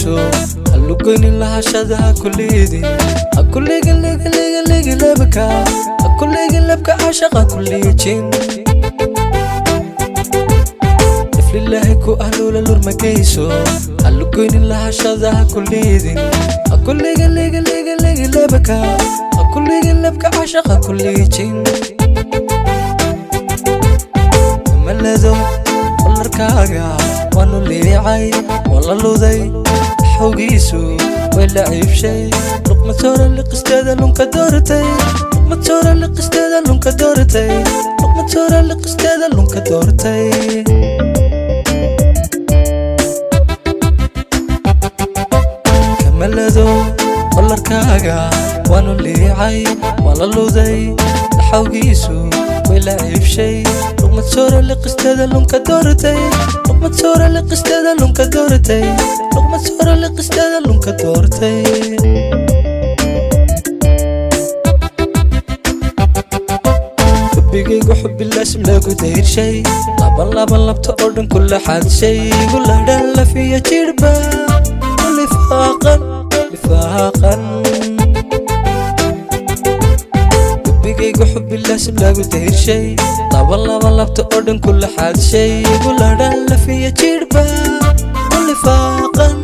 geyso hallugoynin lahashadaha kulliidin hakulligin ligin lebka hakulligin lebka cashaqa kulliijin naflillahi ku ahlula lurma geyso hallugoynin lahashadaha kulliidin hakulligin ligin lebka hakulligin lebka cashaqa kulliijin ملذو والركاقة وانو ليعي والله لوذي حوقيسو ولا عيب شي لقمة تورا اللي قستاذا لونك دورتي لقمة تورا اللي قستاذا لونك دورتي لقمة تورا اللي قستاذا لونك دورتي كملذو والركاقة وانو ليعي والله لوذي حوقيسو ولا عيب شي لقمة صورة اللي قستاذا لونك دورتي لقمة صورة اللي قستاذا لونك دورتي لقمة صورة اللي قستاذا لونك دورتي حبيقي وحب الاسم لاقو داير شي لابن لبتا كل حد شي قولها دالة فيا جربة لفاقا حبيقي وحب الاسم لاقو داير شي لابن لبتا كل حد شي قولها دالة فيا جربة لفاقا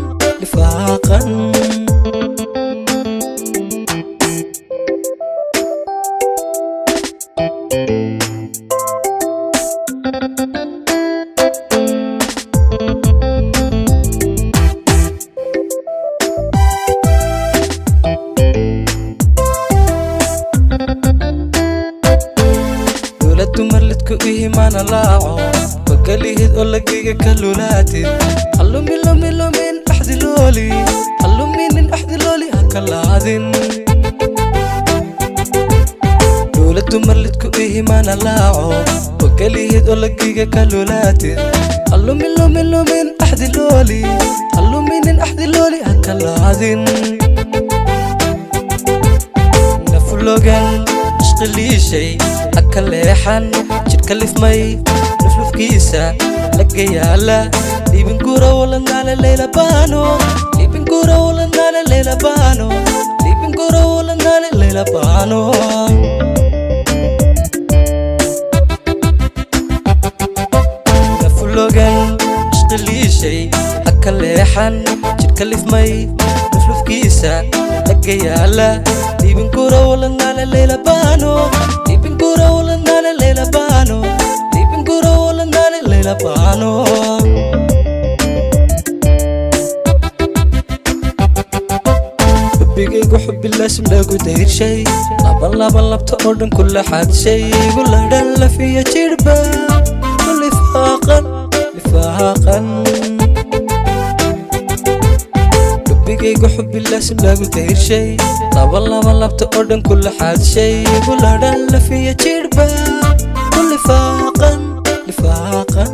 dumarledku ihimaana laaco bagalihid oo lageyga kalulaatid hallumin axdilooli halluminin axdilooli haka laadin dowla dumarledku ihimaana laaco bagalihid oo lageyga kalulaatid hallumin axdilooli halluminin axdilooli haka laadin nafulogan ishqiliishay akaleexan jidhka lifmay nuflufkiisa laga yaala liibingura walandaale leylabano liibingura walandaale leylabano liibingura walandaale leylabano nafulogan ishqiliishay akaleexan jidhka lifmay nuflufkiisa laga yaala liibingura walandaale leylabano liibingura walandaale leylabano liibingura walandaale leylabano حبيقي وحب الاسم لاقو داير شي لابن لبتا كل حد شي قولها دالة فيا جربة لفاقا حبيقي وحب الاسم لاقو داير شي لابن لبتا كل حد شي قولها دالة فيا جربة لفاقا